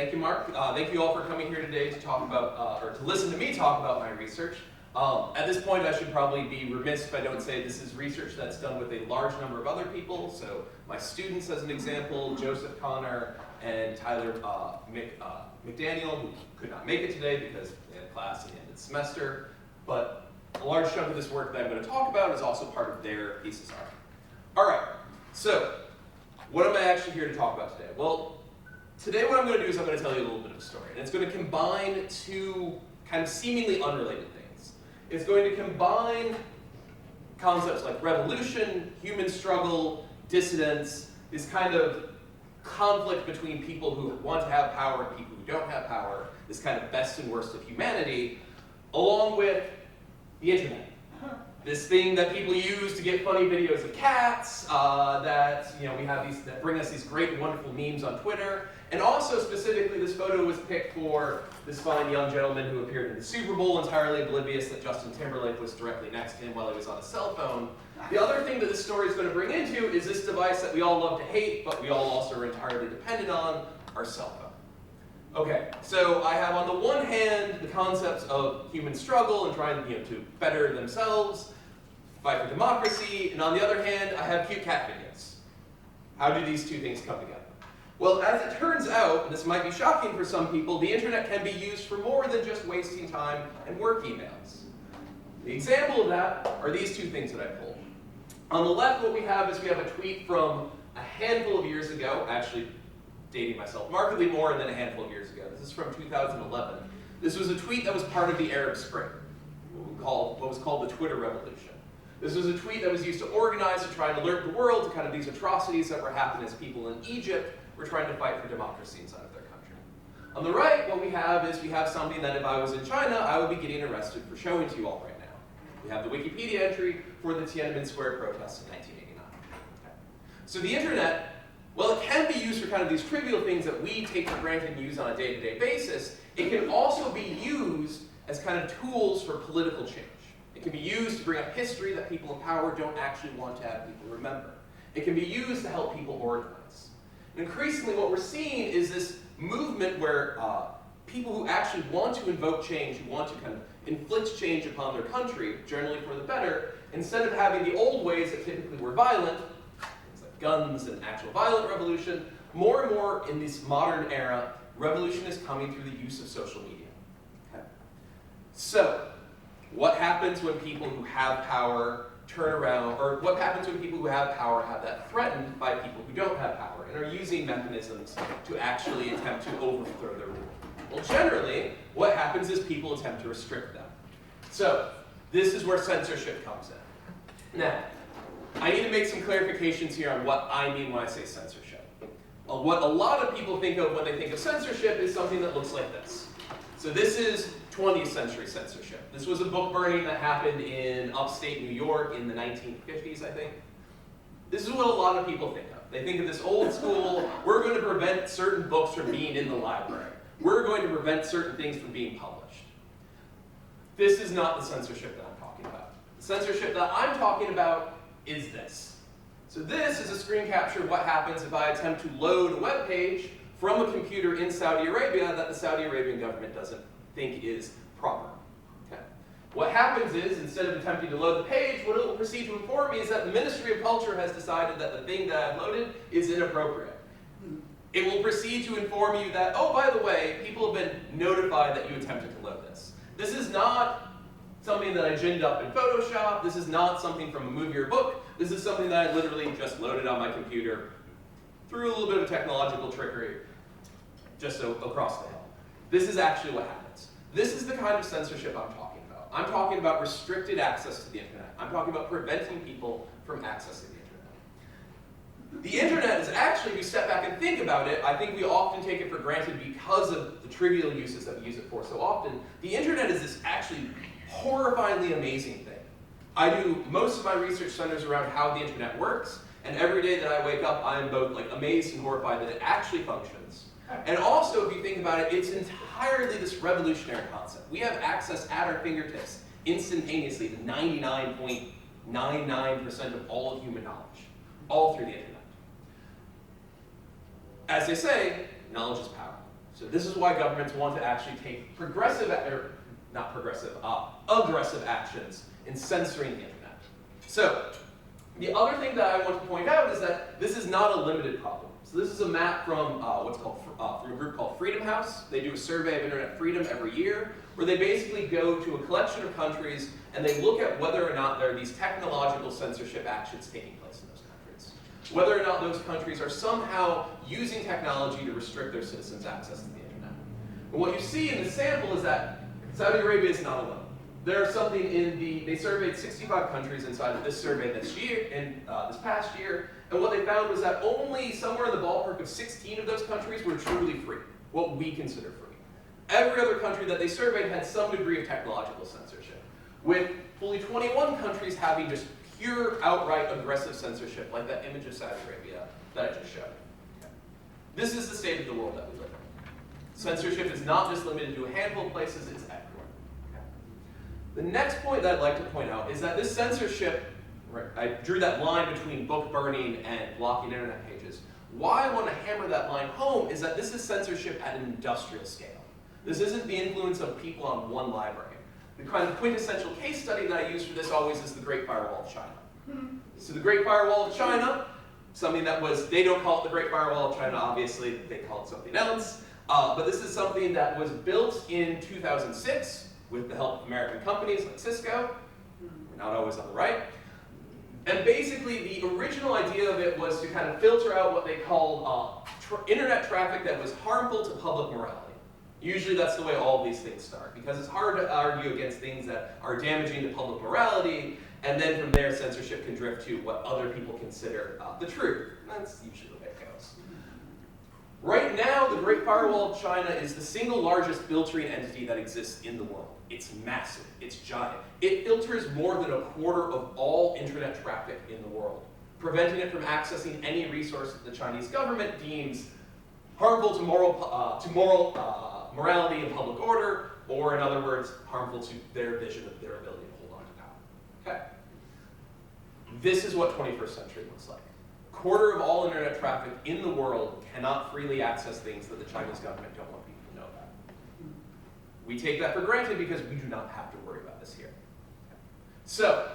Thank you, Mark. Thank you all for coming here today to talk about, or to listen to me talk about my research. At this point, I should probably be remiss if I don't say this is research that's done with a large number of other people. So my students, as an example, Joseph Connor and Tyler McDaniel, who could not make it today because they had class at the end of the semester. But a large chunk of this work that I'm going to talk about is also part of their thesis arc. All right, so what am I actually here to talk about today? Well, today what I'm going to do is I'm going to tell you a little bit of a story. And it's going to combine two kind of seemingly unrelated things. It's going to combine concepts like revolution, human struggle, dissidence, this kind of conflict between people who want to have power and people who don't have power, this kind of best and worst of humanity, along with the internet. This thing that people use to get funny videos of cats, that we have these that bring us these great, wonderful memes on Twitter, and also specifically, this photo was picked for this fine young gentleman who appeared in the Super Bowl, entirely oblivious that Justin Timberlake was directly next to him while he was on a cell phone. The other thing that this story is going to bring into is this device that we all love to hate, but we all also are entirely dependent on, our cell phone. Okay, so I have on the one hand the concepts of human struggle and trying to better themselves, fight for democracy, and on the other hand, I have cute cat videos. How do these two things come together? Well, as it turns out, and this might be shocking for some people, the internet can be used for more than just wasting time and work emails. The example of that are these two things that I pulled. On the left, what we have is we have a tweet from a handful of years ago, actually dating myself markedly more than a handful of years ago. This is from 2011. This was a tweet that was part of the Arab Spring, what was called the Twitter revolution. This was a tweet that was used to organize to try and alert the world to kind of these atrocities that were happening as people in Egypt were trying to fight for democracy inside of their country. On the right, what we have is we have something that if I was in China, I would be getting arrested for showing to you all right now. We have the Wikipedia entry for the Tiananmen Square protests in 1989. Okay. So the internet, well, it can be used for kind of these trivial things that we take for granted and use on a day-to-day basis. It can also be used as kind of tools for political change. It can be used to bring up history that people in power don't actually want to have people remember. It can be used to help people organize. And increasingly what we're seeing is this movement where people who actually want to invoke change, who want to kind of inflict change upon their country, generally for the better, instead of having the old ways that typically were violent, things like guns and actual violent revolution, more and more in this modern era, revolution is coming through the use of social media. Okay. So, what happens when people who have power turn around, or what happens when people who have power have that threatened by people who don't have power and are using mechanisms to actually attempt to overthrow their rule? Well, generally, what happens is people attempt to restrict them. So, this is where censorship comes in. Now, I need to make some clarifications here on what I mean when I say censorship. What a lot of people think of when they think of censorship is something that looks like this. So this is 20th century censorship. This was a book burning that happened in upstate New York in the 1950s, I think. This is what a lot of people think of. They think of this old school, we're going to prevent certain books from being in the library. We're going to prevent certain things from being published. This is not the censorship that I'm talking about. The censorship that I'm talking about is this. So this is a screen capture of what happens if I attempt to load a web page from a computer in Saudi Arabia that the Saudi Arabian government doesn't think is proper. Okay. What happens is, instead of attempting to load the page, what it will proceed to inform me is that the Ministry of Culture has decided that the thing that I've loaded is inappropriate. It will proceed to inform you that, oh, by the way, people have been notified that you attempted to load this. This is not something that I ginned up in Photoshop. This is not something from a movie or book. This is something that I literally just loaded on my computer through a little bit of technological trickery just across the hill. This is actually what happens. This is the kind of censorship I'm talking about. I'm talking about restricted access to the internet. I'm talking about preventing people from accessing the internet. The internet is actually, if you step back and think about it, I think we often take it for granted because of the trivial uses that we use it for so often. The internet is this actually horrifyingly amazing thing. I do most of my research centers around how the internet works, and every day that I wake up, I am both amazed and horrified that it actually functions. And also, if you think about it, it's entirely this revolutionary concept. We have access at our fingertips instantaneously to 99.99% of all of human knowledge, all through the internet. As they say, knowledge is power. So this is why governments want to actually take aggressive actions in censoring the internet. So the other thing that I want to point out is that this is not a limited problem. So this is a map from from a group called Freedom House. They do a survey of internet freedom every year, where they basically go to a collection of countries and they look at whether or not there are these technological censorship actions taking place in those countries. Whether or not those countries are somehow using technology to restrict their citizens' access to the internet. And what you see in the sample is that Saudi Arabia is not alone. There's something they surveyed 65 countries inside of this survey this past year, and what they found was that only somewhere in the ballpark of 16 of those countries were truly free, what we consider free. Every other country that they surveyed had some degree of technological censorship, with fully 21 countries having just pure, outright aggressive censorship, like that image of Saudi Arabia that I just showed. Okay. This is the state of the world that we live in. Censorship is not just limited to a handful of places, it's everywhere. The next point that I'd like to point out is that this censorship, right, I drew that line between book burning and blocking internet pages. Why I want to hammer that line home is that this is censorship at an industrial scale. This isn't the influence of people on one library. The kind of quintessential case study that I use for this always is the Great Firewall of China. So the Great Firewall of China, something that they don't call it the Great Firewall of China, obviously, they call it something else. But this is something that was built in 2006, with the help of American companies like Cisco. We're not always on the right. And basically, the original idea of it was to kind of filter out what they called internet traffic that was harmful to public morality. Usually that's the way all of these things start, because it's hard to argue against things that are damaging to public morality, and then from there censorship can drift to what other people consider the truth. And that's usually the way it goes. Right now, the Great Firewall of China is the single largest filtering entity that exists in the world. It's massive, it's giant. It filters more than a quarter of all internet traffic in the world, preventing it from accessing any resource that the Chinese government deems harmful to morality and public order, or in other words, harmful to their vision of their ability to hold on to power. Okay? This is what 21st century looks like. A quarter of all internet traffic in the world cannot freely access things that the Chinese government don't want people to know about. We take that for granted because we do not have to worry about this here. Okay. So,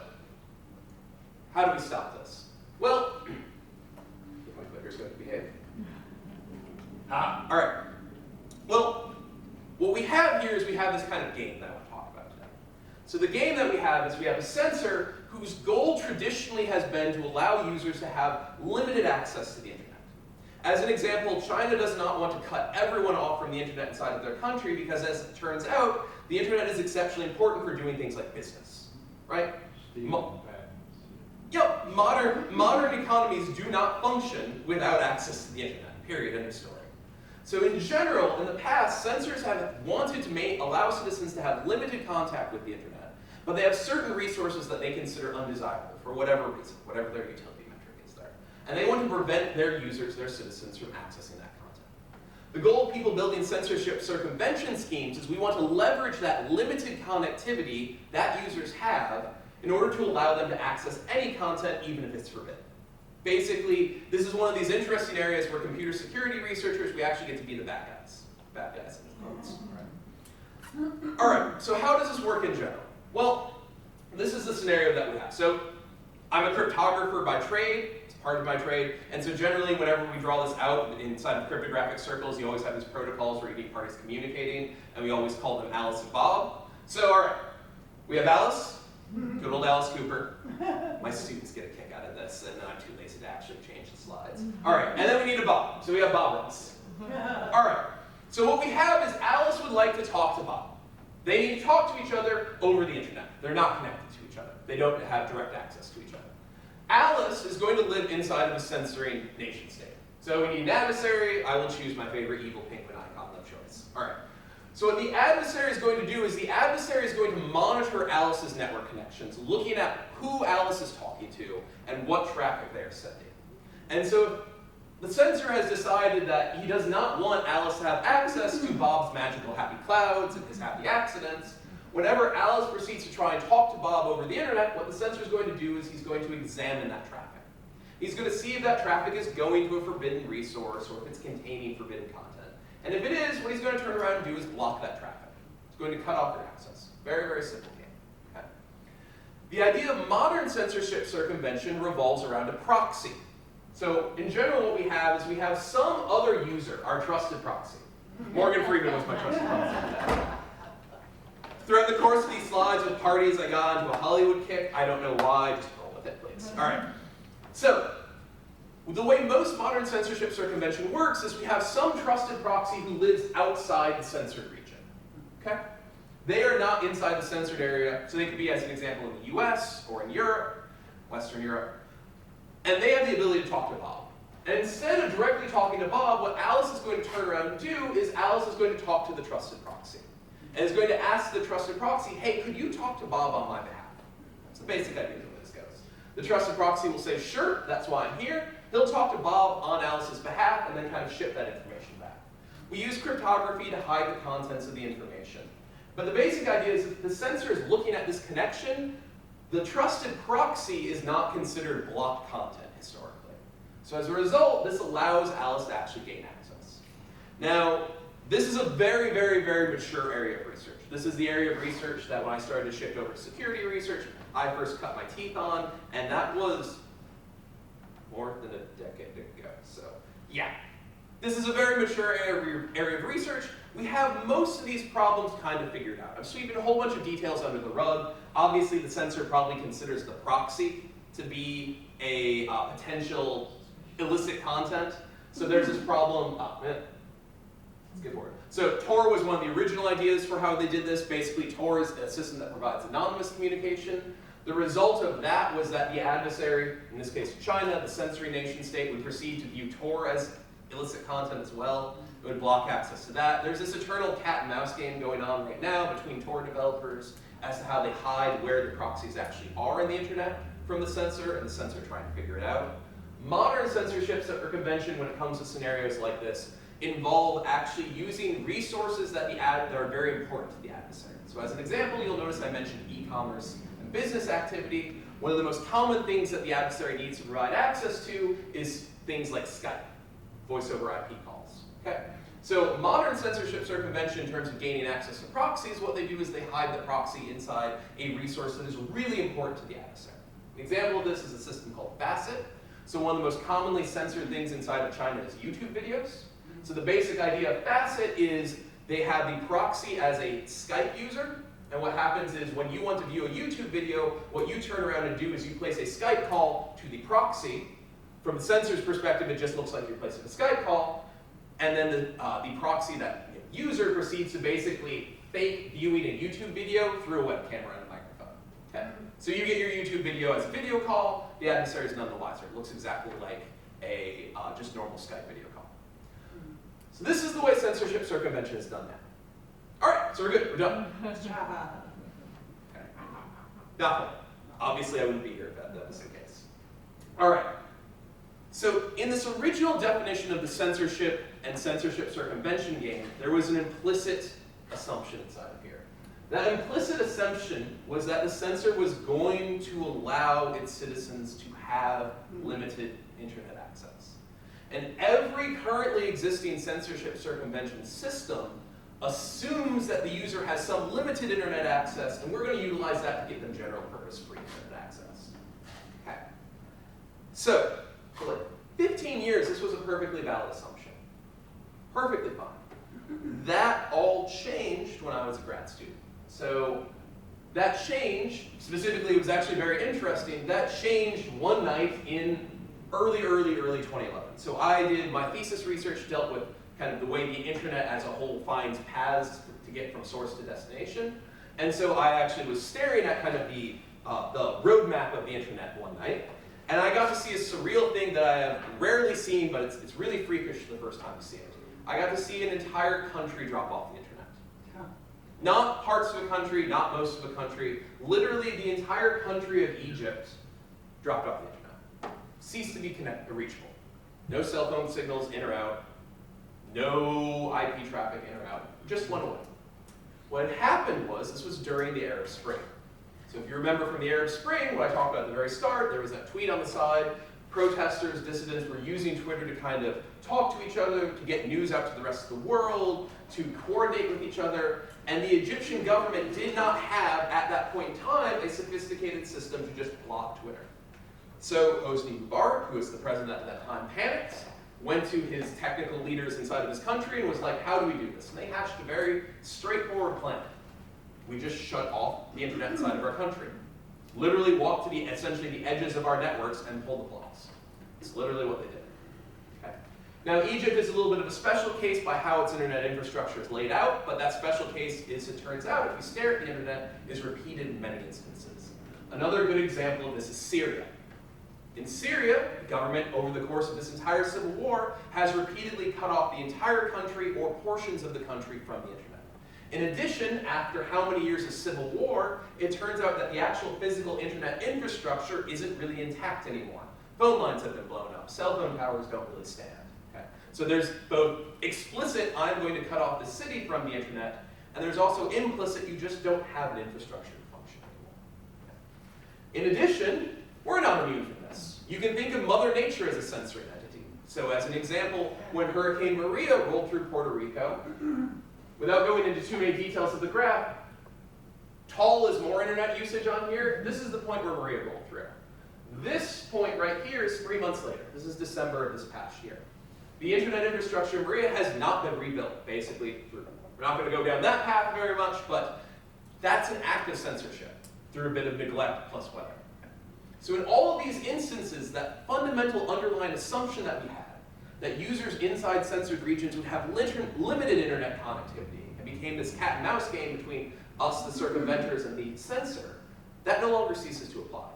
how do we stop this? Well, if my clicker's going to behave. All right. Well, what we have here is we have this kind of game that I want to talk about today. So the game that we have is we have a censor whose goal traditionally has been to allow users to have limited access to the internet. As an example, China does not want to cut everyone off from the internet inside of their country because, as it turns out, the internet is exceptionally important for doing things like business, right? Modern economies do not function without access to the internet, period, end of story. So in general, in the past, censors have wanted to allow citizens to have limited contact with the internet, but they have certain resources that they consider undesirable for whatever reason, whatever their utility metric is there. And they want to prevent their users, their citizens, from accessing that content. The goal of people building censorship circumvention schemes is we want to leverage that limited connectivity that users have in order to allow them to access any content, even if it's forbidden. Basically, this is one of these interesting areas where computer security researchers, we actually get to be the bad guys. Bad guys in quotes. All right, so how does this work in general? Well, this is the scenario that we have. So I'm a cryptographer by trade, it's part of my trade, and so generally whenever we draw this out inside of cryptographic circles, you always have these protocols where you need parties communicating, and we always call them Alice and Bob. So all right, we have Alice, good old Alice Cooper. My students get a kick out of this, and then I'm too lazy to actually change the slides. All right, and then we need a Bob, so we have Bob Ross. All right, so what we have is Alice would like to talk to Bob. They need to talk to each other over the internet. They're not connected to each other. They don't have direct access to each other. Alice is going to live inside of a censoring nation state. So we need an adversary. I will choose my favorite evil penguin icon of choice. All right. So what the adversary is going to do is the adversary is going to monitor Alice's network connections, looking at who Alice is talking to and what traffic they are sending. And so the censor has decided that he does not want Alice to have access to Bob's magical happy clouds and his happy accidents. Whenever Alice proceeds to try and talk to Bob over the internet, what the censor is going to do is he's going to examine that traffic. He's going to see if that traffic is going to a forbidden resource or if it's containing forbidden content. And if it is, what he's going to turn around and do is block that traffic. It's going to cut off your access. Very, very simple game. Okay. The idea of modern censorship circumvention revolves around a proxy. So in general, what we have is we have some other user, our trusted proxy. Morgan Freeman was my trusted proxy. Throughout the course of these slides with parties, I got into a Hollywood kick. I don't know why. Just roll with it, please. All right. So the way most modern censorship circumvention works is we have some trusted proxy who lives outside the censored region. Okay? They are not inside the censored area, so they could be, as an example, in the US or in Europe, Western Europe. And they have the ability to talk to Bob. And instead of directly talking to Bob, what Alice is going to turn around and do is Alice is going to talk to the trusted proxy. And is going to ask the trusted proxy, hey, could you talk to Bob on my behalf? That's the basic idea of where this goes. The trusted proxy will say, sure, that's why I'm here. He'll talk to Bob on Alice's behalf and then kind of ship that information back. We use cryptography to hide the contents of the information. But the basic idea is if the censor is looking at this connection, the trusted proxy is not considered blocked content historically. So as a result, this allows Alice to actually gain access. Now, this is a very, very, very mature area of research. This is the area of research that when I started to shift over to security research, I first cut my teeth on, and that was more than a decade ago. So yeah, this is a very mature area of research. We have most of these problems kind of figured out. I'm sweeping a whole bunch of details under the rug. Obviously, the censor probably considers the proxy to be a potential illicit content. So there's this problem. Let's get forward. So Tor was one of the original ideas for how they did this. Basically, Tor is a system that provides anonymous communication. The result of that was that the adversary, in this case China, the censoring nation state, would proceed to view Tor as illicit content as well. It would block access to that. There's this eternal cat and mouse game going on right now between Tor developers as to how they hide where the proxies actually are in the internet from the censor, and the censor trying to figure it out. Modern censorship circumvention, when it comes to scenarios like this, involve actually using resources that are very important to the adversary. So as an example, you'll notice I mentioned e-commerce and business activity. One of the most common things that the adversary needs to provide access to is things like Skype, voice over IP calls. Okay? So modern censorship circumvention in terms of gaining access to proxies, what they do is they hide the proxy inside a resource that is really important to the adversary. An example of this is a system called Facet. So one of the most commonly censored things inside of China is YouTube videos. So the basic idea of Facet is they have the proxy as a Skype user, and what happens is when you want to view a YouTube video, what you turn around and do is you place a Skype call to the proxy. From the censor's perspective, it just looks like you're placing a Skype call, and then the proxy, that user, proceeds to basically fake viewing a YouTube video through a webcam and a microphone. Okay? So you get your YouTube video as a video call, the adversary is none the wiser. It looks exactly like a just normal Skype video call. So this is the way censorship circumvention is done now. All right, so we're good, we're done. Okay. Nothing. Obviously I wouldn't be here if that was the case. All right. So in this original definition of the censorship and censorship circumvention game, there was an implicit assumption inside of here. That implicit assumption was that the censor was going to allow its citizens to have limited internet access. And every currently existing censorship circumvention system assumes that the user has some limited internet access, and we're going to utilize that to give them general purpose free internet access. Okay. So, for like 15 years, this was a perfectly valid assumption. Perfectly fine. That all changed when I was a grad student. So that change, specifically, it was actually very interesting, that changed one night in early 2011. So I did, my thesis research dealt with kind of the way the internet as a whole finds paths to get from source to destination. And so I actually was staring at kind of the roadmap of the internet one night, and I got to see a surreal thing that I have rarely seen, but it's really freakish the first time you see it. I got to see an entire country drop off the internet. Not parts of a country, not most of a country. Literally the entire country of Egypt dropped off the internet. Ceased to be reachable. No cell phone signals in or out. No IP traffic in or out. Just went away. What had happened was, this was during the Arab Spring. So if you remember from the Arab Spring, what I talked about at the very start, there was that tweet on the side Protesters, dissidents were using Twitter to kind of talk to each other, to get news out to the rest of the world, to coordinate with each other, and the Egyptian government did not have, at that point in time, a sophisticated system to just block Twitter. So Hosni Mubarak, who was the president at that time, panicked, went to his technical leaders inside of his country and was like, how do we do this? And they hatched a very straightforward plan. We just shut off the internet inside of our country. Literally walk to essentially the edges of our networks and pull the plugs. It's literally what they did. Okay. Now, Egypt is a little bit of a special case by how its internet infrastructure is laid out, but that special case is, it turns out, if you stare at the internet, is repeated in many instances. Another good example of this is Syria. In Syria, the government, over the course of this entire civil war, has repeatedly cut off the entire country or portions of the country from the internet. In addition, after how many years of civil war, it turns out that the actual physical internet infrastructure isn't really intact anymore. Phone lines have been blown up. Cell phone towers don't really stand. Okay? So there's both explicit, I'm going to cut off the city from the internet, and there's also implicit, you just don't have an infrastructure to function anymore. In addition, we're not immune from this. You can think of Mother Nature as a censoring entity. So as an example, when Hurricane Maria rolled through Puerto Rico, without going into too many details of the graph, tall is more internet usage on here. This is the point where Maria rolled through. This point right here is 3 months later. This is December of this past year. The internet infrastructure in Maria has not been rebuilt, basically. We're not going to go down that path very much, but that's an act of censorship through a bit of neglect plus weather. So in all of these instances, that fundamental underlying assumption that we had, that users inside censored regions would have limited internet connectivity and became this cat and mouse game between us, the circumventors, and the censor, that no longer ceases to apply.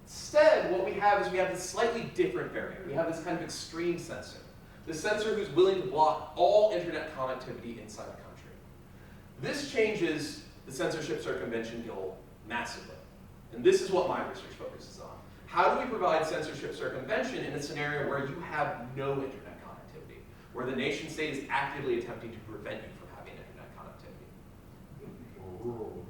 Instead, what we have is we have this slightly different variant. We have this kind of extreme censor. The censor who's willing to block all internet connectivity inside the country. This changes the censorship circumvention goal massively. And this is what my research focuses on. How do we provide censorship circumvention in a scenario where you have no internet connectivity, where the nation state is actively attempting to prevent you from having internet connectivity? Rural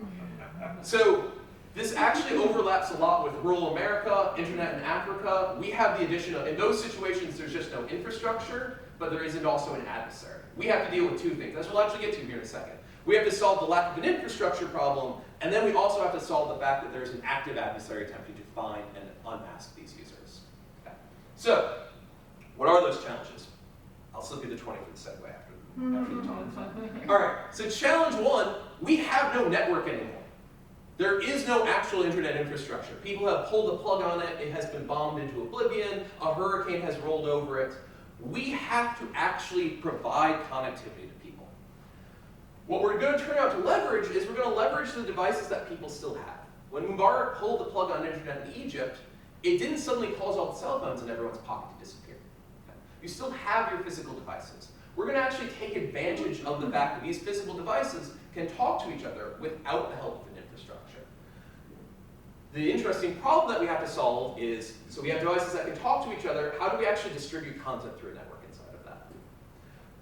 America. So this actually overlaps a lot with rural America, internet in Africa. We have the addition of, in those situations, there's just no infrastructure, but there isn't also an adversary. We have to deal with two things. That's what we'll actually get to here in a second. We have to solve the lack of an infrastructure problem, and then we also have to solve the fact that there's an active adversary attempting to find and unmask these users. Okay. So, what are those challenges? I'll slip you the 20 for the segue after the talk. All right, so challenge one, we have no network anymore. There is no actual internet infrastructure. People have pulled the plug on it, it has been bombed into oblivion, a hurricane has rolled over it. We have to actually provide connectivity to people. What we're going to turn out to leverage is we're going to leverage the devices that people still have. When Mubarak pulled the plug on internet in Egypt, it didn't suddenly cause all the cell phones in everyone's pocket to disappear. Okay? You still have your physical devices. We're going to actually take advantage of the fact that these physical devices can talk to each other without the help of an infrastructure. The interesting problem that we have to solve is, so we have devices that can talk to each other, how do we actually distribute content through a network inside of that?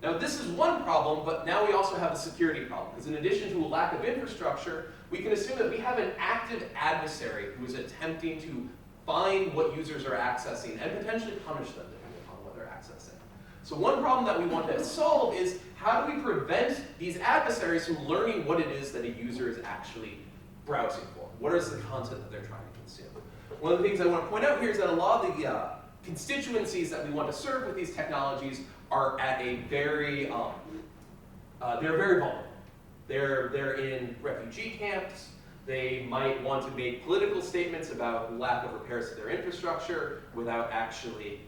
Now this is one problem, but now we also have a security problem, because in addition to a lack of infrastructure, we can assume that we have an active adversary who is attempting to find what users are accessing and potentially punish them depending upon what they're accessing. So one problem that we want to solve is how do we prevent these adversaries from learning what it is that a user is actually browsing for? What is the content that they're trying to consume? One of the things I want to point out here is that a lot of the constituencies that we want to serve with these technologies are at a very, they're very vulnerable. They're in refugee camps. They might want to make political statements about lack of repairs to their infrastructure without actually,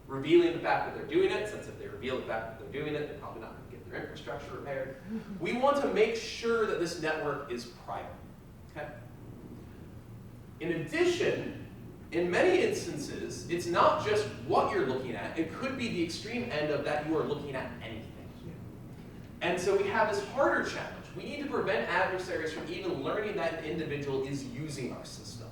revealing the fact that they're doing it, since if they reveal the fact that they're doing it, they're probably not going to get their infrastructure repaired. We want to make sure that this network is private. Okay? In addition, in many instances, it's not just what you're looking at. It could be the extreme end of that you are looking at anything. And so we have this harder challenge. We need to prevent adversaries from even learning that an individual is using our system.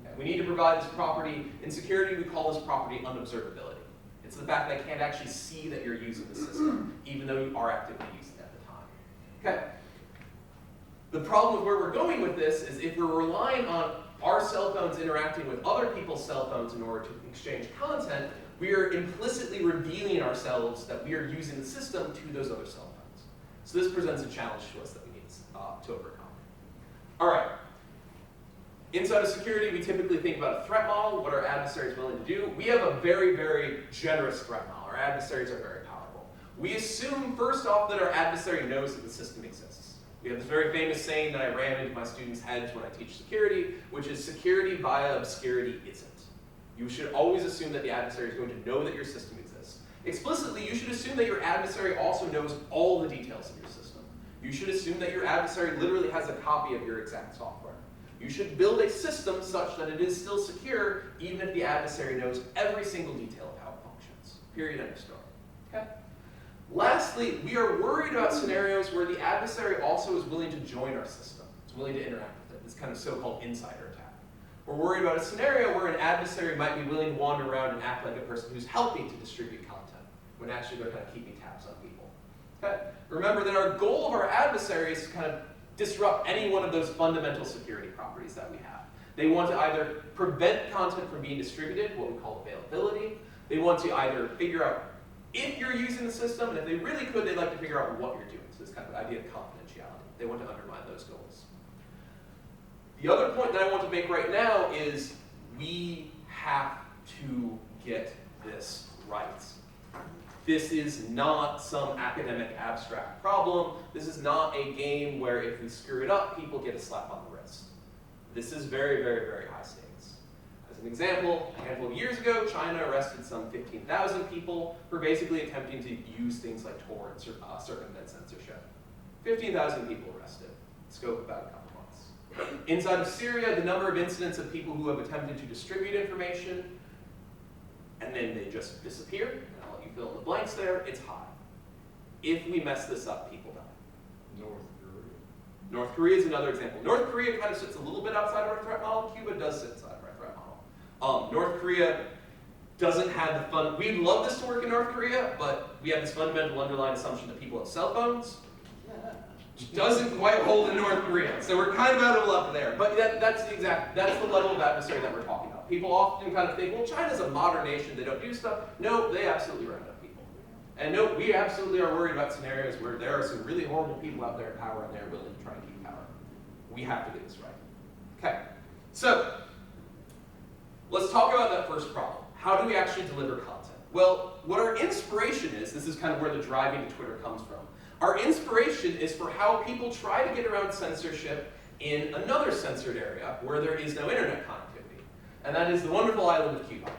Okay? We need to provide this property. In security, we call this property unobservability. It's the fact that I can't actually see that you're using the system, even though you are actively using it at the time. Okay. The problem with where we're going with this is if we're relying on our cell phones interacting with other people's cell phones in order to exchange content, we are implicitly revealing ourselves that we are using the system to those other cell phones. So this presents a challenge to us that we need to overcome. All right. Inside of security, we typically think about a threat model, what our adversary is willing to do. We have a very, very generous threat model. Our adversaries are very powerful. We assume, first off, that our adversary knows that the system exists. We have this very famous saying that I ram into my students' heads when I teach security, which is security via obscurity isn't. You should always assume that the adversary is going to know that your system exists. Explicitly, you should assume that your adversary also knows all the details of your system. You should assume that your adversary literally has a copy of your exact software. You should build a system such that it is still secure, even if the adversary knows every single detail of how it functions. Period, end of story. Okay? Lastly, we are worried about scenarios where the adversary also is willing to join our system. It's willing to interact with it. This kind of so-called insider attack. We're worried about a scenario where an adversary might be willing to wander around and act like a person who's helping to distribute content, when actually they're kind of keeping tabs on people. Okay? Remember that our goal of our adversary is to kind of disrupt any one of those fundamental security properties that we have. They want to either prevent content from being distributed, what we call availability. They want to either figure out if you're using the system, and if they really could, they'd like to figure out what you're doing. So this kind of idea of confidentiality. They want to undermine those goals. The other point that I want to make right now is we have to get this right. This is not some academic abstract problem. This is not a game where if we screw it up, people get a slap on the wrist. This is very, very, very high stakes. As an example, a handful of years ago, China arrested some 15,000 people for basically attempting to use things like Tor and circumvent censorship. 15,000 people arrested. Scope about a couple months. Inside of Syria, the number of incidents of people who have attempted to distribute information and then they just disappear, and I'll let you fill in the blanks there, it's high. If we mess this up, people die. North Korea. North Korea is another example. North Korea kind of sits a little bit outside of our threat model. Cuba does sit inside of our threat model. North Korea doesn't have the fun. We'd love this to work in North Korea, but we have this fundamental underlying assumption that people have cell phones. Which doesn't quite hold in North Korea. So we're kind of out of luck there. But that's the level of adversary that we're talking about. People often kind of think, well, China's a modern nation, they don't do stuff. No, they absolutely round up people. And no, we absolutely are worried about scenarios where there are some really horrible people out there in power and they're willing to try and keep power. We have to get this right. Okay, so let's talk about that first problem. How do we actually deliver content? Well, what our inspiration is, this is kind of where the driving to Twitter comes from. Our inspiration is for how people try to get around censorship in another censored area where there is no internet connectivity. And that is the wonderful island of Cuba.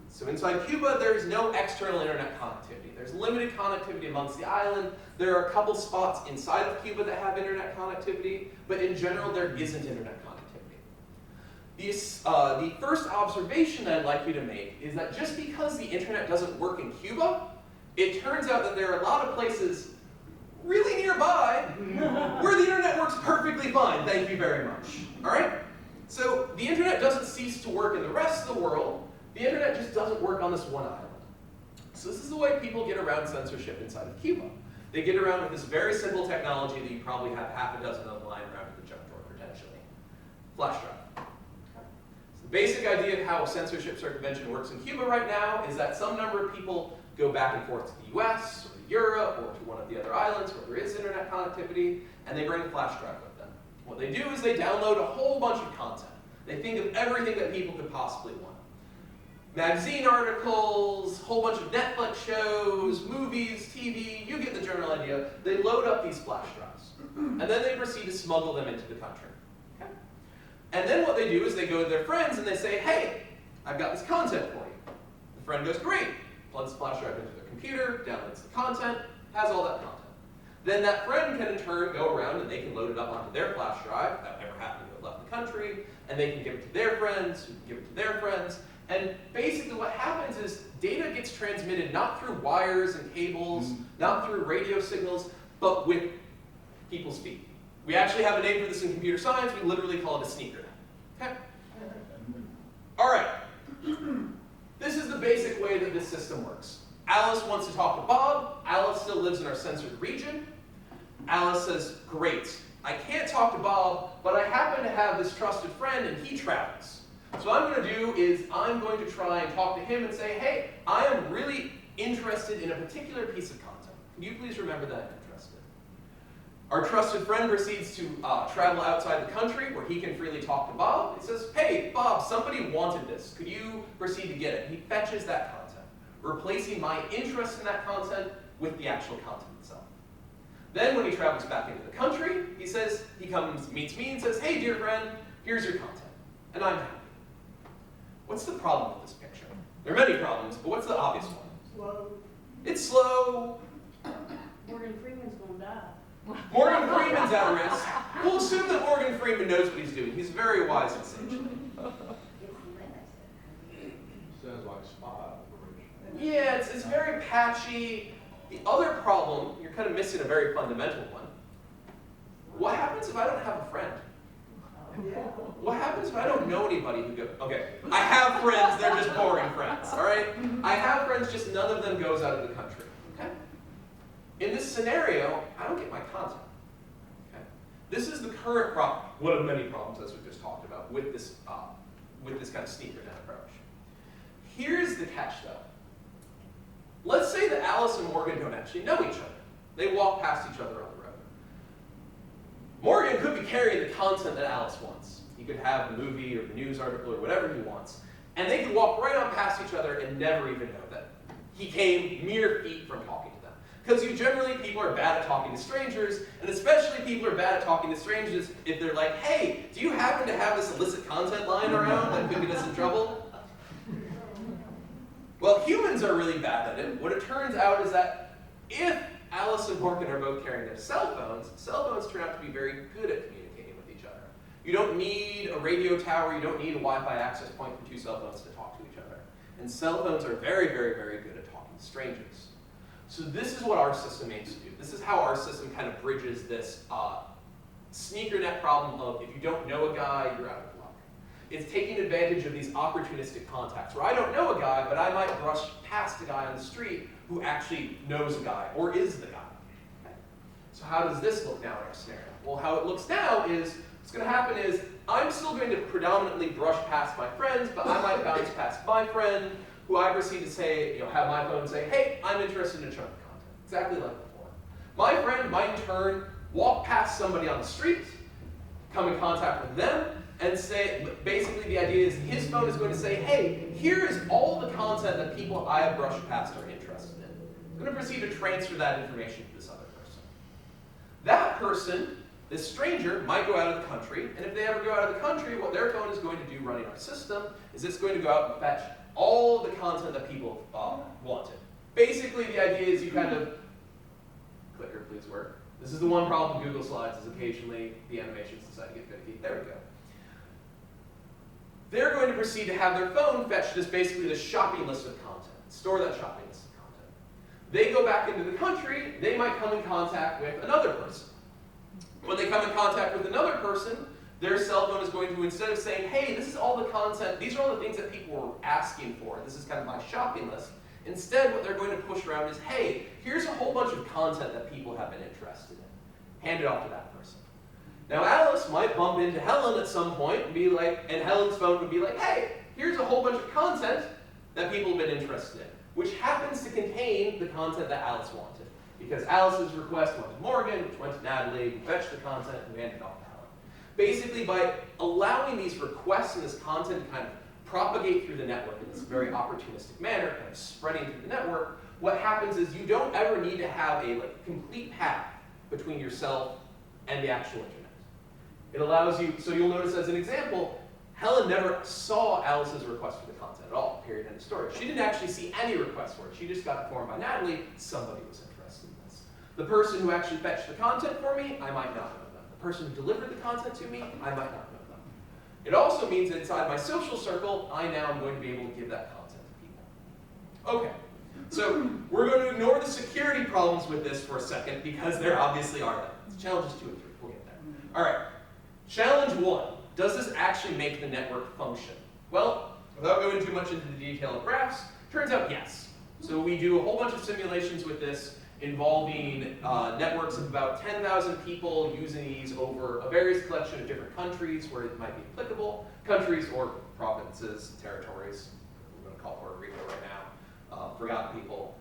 So inside Cuba, there is no external internet connectivity. There's limited connectivity amongst the island. There are a couple spots inside of Cuba that have internet connectivity, but in general, there isn't internet connectivity. The first observation that I'd like you to make is that just because the internet doesn't work in Cuba, it turns out that there are a lot of places really nearby where the internet works perfectly fine. Thank you very much. All right? So the internet doesn't cease to work in the rest of the world. The internet just doesn't work on this one island. So this is the way people get around censorship inside of Cuba. They get around with this very simple technology that you probably have half a dozen of lying around in the junk drawer potentially. Flash drive. So the basic idea of how censorship circumvention works in Cuba right now is that some number of people go back and forth to the US, or to Europe, or to one of the other islands where there is internet connectivity, and they bring a flash drive with them. What they do is they download a whole bunch of content. They think of everything that people could possibly want. Magazine articles, whole bunch of Netflix shows, movies, TV, you get the general idea. They load up these flash drives, and then they proceed to smuggle them into the country. Okay? And then what they do is they go to their friends and they say, hey, I've got this content for you. The friend goes, great, plugs the flash drive into their computer, downloads the content, has all that content. Then that friend can in turn go around and they can load it up onto their flash drive, without ever having to have left the country, and they can give it to their friends, who can give it to their friends. And basically what happens is data gets transmitted not through wires and cables, not through radio signals, but with people's feet. We actually have a name for this in computer science. We literally call it a sneaker. Okay? All right. This is the basic way that this system works. Alice wants to talk to Bob. Alice still lives in our censored region. Alice says, great, I can't talk to Bob, but I happen to have this trusted friend and he travels. So what I'm going to do is I'm going to try and talk to him and say, hey, I am really interested in a particular piece of content. Can you please remember that I'm interested? Our trusted friend proceeds to travel outside the country where he can freely talk to Bob. He says, hey, Bob, somebody wanted this. Could you proceed to get it? He fetches that content, replacing my interest in that content with the actual content itself. Then when he travels back into the country, he comes, meets me and says, hey, dear friend, here's your content. And I'm happy. What's the problem with this picture? There are many problems, but what's the obvious one? Slow. It's slow. Morgan Freeman's gonna die. Morgan Freeman's at risk. We'll assume that Morgan Freeman knows what he's doing. He's very wise and sage. Sounds like spy operation. Yeah, it's very patchy. The other problem, you're kind of missing a very fundamental one. What happens if I don't have a friend? What happens if I don't know anybody who goes, okay, I have friends, they're just boring friends, all right? I have friends, just none of them goes out of the country, okay? In this scenario, I don't get my content, okay? This is the current problem, one of many problems as we just talked about with this kind of sneaker net approach. Here's the catch though. Let's say that Alice and Morgan don't actually know each other. They walk past each other on the road. Morgan could be carrying the content that Alice wants. He could have the movie or the news article or whatever he wants. And they could walk right on past each other and never even know that he came mere feet from talking to them. Because generally people are bad at talking to strangers, and especially people are bad at talking to strangers if they're like, hey, do you happen to have this illicit content lying around that could get us in trouble? Well, humans are really bad at it. What it turns out is that if Alice and Morgan are both carrying their cell phones turn out to be very good at communicating with each other. You don't need a radio tower, you don't need a Wi-Fi access point for two cell phones to talk to each other. And cell phones are very, very, very good at talking to strangers. So this is what our system aims to do. This is how our system kind of bridges this sneaker net problem of if you don't know a guy, you're out of luck. It's taking advantage of these opportunistic contacts where I don't know a guy, but I might brush past a guy on the street who actually knows a guy or is the guy. Okay? So how does this look now in our scenario? Well, how it looks now is, what's going to happen is, I'm still going to predominantly brush past my friends, but I might bounce past my friend, who I proceed to say, have my phone say, hey, I'm interested in a chunk of content. Exactly like before. My friend might in turn walk past somebody on the street, come in contact with them, and say, basically the idea is his phone is going to say, hey, here is all the content that people I have brushed past are interested in. I'm going to proceed to transfer that information to this other person. That person, this stranger, might go out of the country, and if they ever go out of the country, what their phone is going to do running our system is it's going to go out and fetch all the content that people wanted. Basically, the idea is you kind of, clicker please work. This is the one problem with Google Slides is occasionally the animations decide to get finicky. There we go. They're going to proceed to have their phone fetch basically the shopping list of content, store that shopping list of content. They go back into the country, they might come in contact with another person. When they come in contact with another person, their cell phone is going to, instead of saying, hey, this is all the content, these are all the things that people were asking for, this is kind of my shopping list, instead what they're going to push around is, hey, here's a whole bunch of content that people have been interested in. Hand it off to that person. Now Alice might bump into Helen at some point and be like, and Helen's phone would be like, hey, here's a whole bunch of content that people have been interested in, which happens to contain the content that Alice wanted. Because Alice's request went to Morgan, which went to Natalie, who fetched the content, and handed it off to Helen. Basically, by allowing these requests and this content to kind of propagate through the network in this very opportunistic manner, kind of spreading through the network, what happens is you don't ever need to have a complete path between yourself and the actual internet. It allows you, so you'll notice as an example, Helen never saw Alice's request for the content at all, period, end of story. She didn't actually see any request for it. She just got informed by Natalie, somebody was interested in this. The person who actually fetched the content for me, I might not know them. The person who delivered the content to me, I might not know them. It also means that inside my social circle, I now am going to be able to give that content to people. Okay, so we're going to ignore the security problems with this for a second because there obviously are them. Challenges 2 and 3, we'll get there. All right. Challenge 1, does this actually make the network function? Well, without going too much into the detail of graphs, turns out yes. So we do a whole bunch of simulations with this involving networks of about 10,000 people using these over a various collection of different countries where it might be applicable, countries or provinces, territories. We're going to call Puerto Rico right now, forgotten people.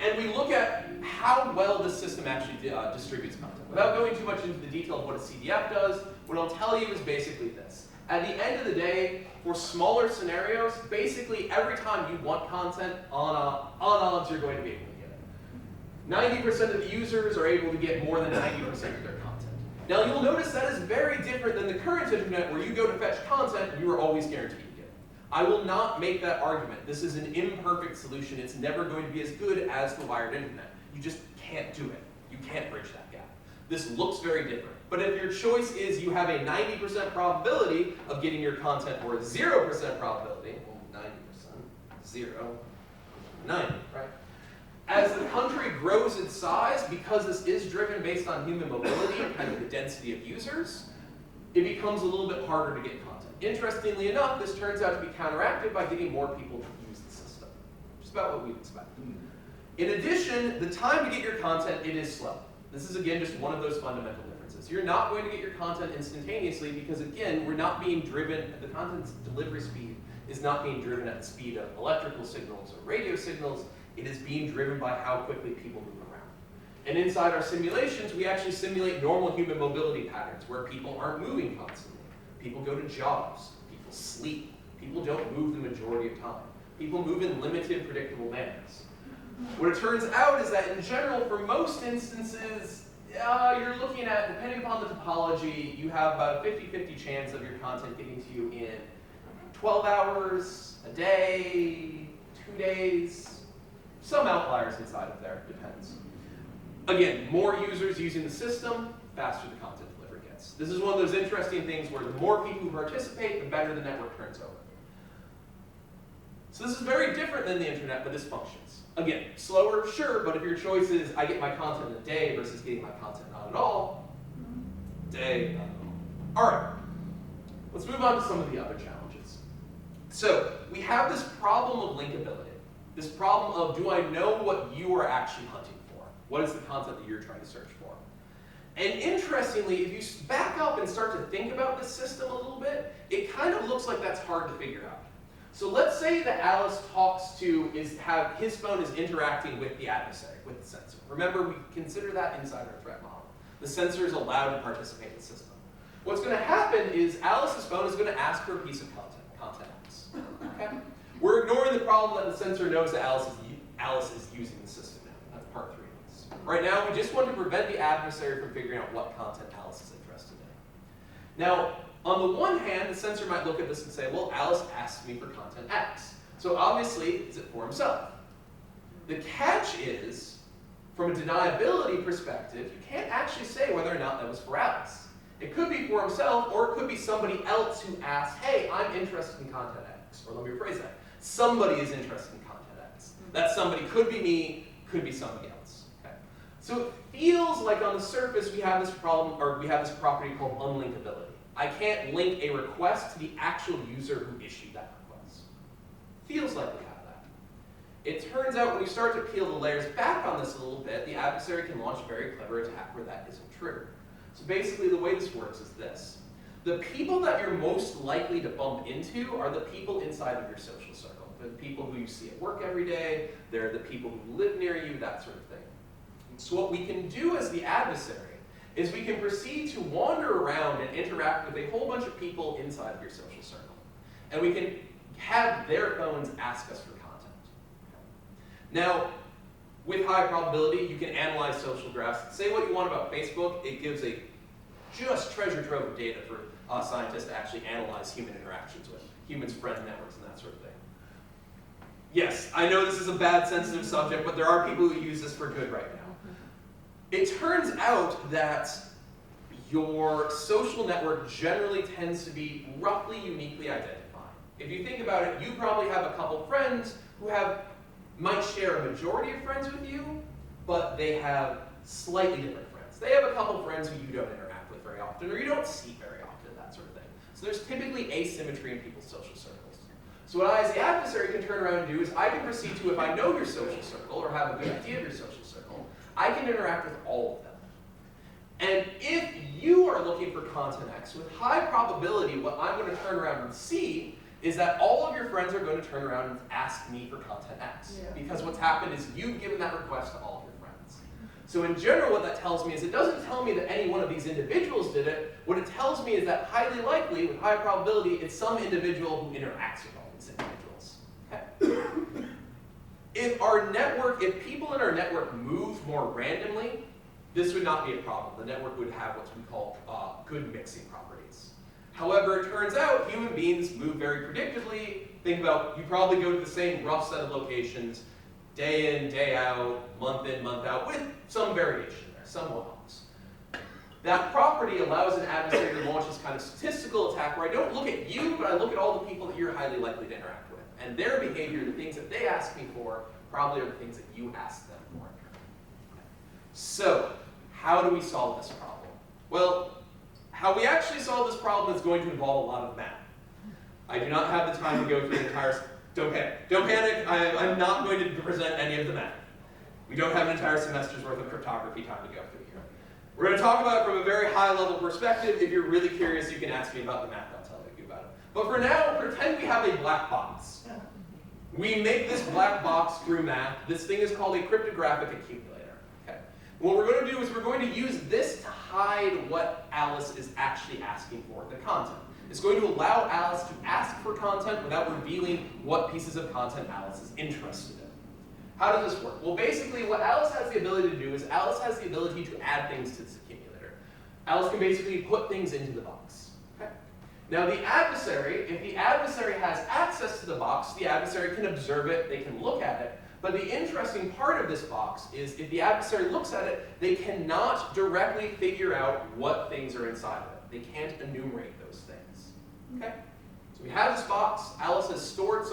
And we look at how well the system actually distributes content. Without going too much into the detail of what a CDF does, what I'll tell you is basically this. At the end of the day, for smaller scenarios, basically every time you want content on odds, you're going to be able to get it. 90% of the users are able to get more than 90% of their content. Now you'll notice that is very different than the current internet where you go to fetch content and you are always guaranteed to get it. I will not make that argument. This is an imperfect solution. It's never going to be as good as the wired internet. You just can't do it. You can't bridge that gap. This looks very different. But if your choice is you have a 90% probability of getting your content or a 0% probability, well, 90%, 0, 90, right? As the country grows in size, because this is driven based on human mobility and kind of the density of users, it becomes a little bit harder to get content. Interestingly enough, this turns out to be counteracted by getting more people to use the system, which is about what we'd expect. In addition, the time to get your content, it is slow. This is, again, just one of those fundamental differences. You're not going to get your content instantaneously because, again, we're not being driven, the content's delivery speed is not being driven at the speed of electrical signals or radio signals. It is being driven by how quickly people move around. And inside our simulations, we actually simulate normal human mobility patterns where people aren't moving constantly. People go to jobs, people sleep, people don't move the majority of time. People move in limited, predictable bands. What it turns out is that in general, for most instances, you're looking at, depending upon the topology, you have about a 50-50 chance of your content getting to you in 12 hours, a day, 2 days, some outliers inside of there, depends. Again, more users using the system, faster the content delivery gets. This is one of those interesting things where the more people who participate, the better the network turns over. So this is very different than the internet, but this functions. Again, slower, sure, but if your choice is I get my content in a day versus getting my content not at all, day, not at all. All right, let's move on to some of the other challenges. So we have this problem of linkability, this problem of do I know what you are actually hunting for? What is the content that you're trying to search for? And interestingly, if you back up and start to think about this system a little bit, it kind of looks like that's hard to figure out. So let's say that Alice talks to, his phone is interacting with the adversary, with the sensor. Remember, we consider that inside our threat model. The sensor is allowed to participate in the system. What's going to happen is Alice's phone is going to ask for a piece of content X. Okay? We're ignoring the problem that the sensor knows that Alice is using the system now. That's part 3 of this. Right now, we just want to prevent the adversary from figuring out what content Alice is interested in. Now, on the one hand, the sensor might look at this and say, well, Alice asked me for content X. So obviously, is it for himself? The catch is, from a deniability perspective, you can't actually say whether or not that was for Alice. It could be for himself, or it could be somebody else who asked, hey, I'm interested in content X. Or let me rephrase that. Somebody is interested in content X. That somebody could be me, could be somebody else. Okay? So it feels like on the surface we have this problem, or we have this property called unlinkability. I can't link a request to the actual user who issued that request. Feels like we have that. It turns out when you start to peel the layers back on this a little bit, the adversary can launch a very clever attack where that isn't true. So basically the way this works is this. The people that you're most likely to bump into are the people inside of your social circle. They're the people who you see at work every day, they're the people who live near you, that sort of thing. So what we can do as the adversary is we can proceed to wander around and interact with a whole bunch of people inside of your social circle. And we can have their phones ask us for content. Now, with high probability, you can analyze social graphs. Say what you want about Facebook, it gives a just treasure trove of data for scientists to actually analyze human interactions with, humans' friend networks and that sort of thing. Yes, I know this is a bad sensitive subject, but there are people who use this for good right now. It turns out that your social network generally tends to be roughly uniquely identified. If you think about it, you probably have a couple friends who might share a majority of friends with you, but they have slightly different friends. They have a couple friends who you don't interact with very often, or you don't see very often, that sort of thing. So there's typically asymmetry in people's social circles. So what I, as the adversary, can turn around and do is I can proceed to, if I know your social circle or have a good idea of your social circle, I can interact with all of them. And if you are looking for content X, with high probability, what I'm going to turn around and see is that all of your friends are going to turn around and ask me for content X. Yeah. Because what's happened is you've given that request to all of your friends. So in general, what that tells me is it doesn't tell me that any one of these individuals did it. What it tells me is that highly likely, with high probability, it's some individual who interacts with all these individuals. Okay. If people in our network moved more randomly, this would not be a problem. The network would have what we call good mixing properties. However, it turns out human beings move very predictably. Think about, you probably go to the same rough set of locations, day in, day out, month in, month out, with some variation there, some one-offs. That property allows an adversary to launch this kind of statistical attack where I don't look at you, but I look at all the people that you're highly likely to interact with. And their behavior, the things that they ask me for, probably are the things that you ask them for. So, how do we solve this problem? Well, how we actually solve this problem is going to involve a lot of math. I do not have the time to go through the entire... Don't panic. I'm not going to present any of the math. We don't have an entire semester's worth of cryptography time to go through here. We're going to talk about it from a very high-level perspective. If you're really curious, you can ask me about the math. I'll tell you about it. But for now, pretend we have a black box. We make this black box through math. This thing is called a cryptographic accumulator. Okay. What we're going to do is we're going to use this to hide what Alice is actually asking for, the content. It's going to allow Alice to ask for content without revealing what pieces of content Alice is interested in. How does this work? Well, basically, what Alice has the ability to do is Alice has the ability to add things to this accumulator. Alice can basically put things into the box. Okay. Now, the adversary, if the adversary has access to the box, the adversary can observe it, they can look at it. But the interesting part of this box is if the adversary looks at it, they cannot directly figure out what things are inside of it. They can't enumerate those things. Okay? So we have this box. Alice has stored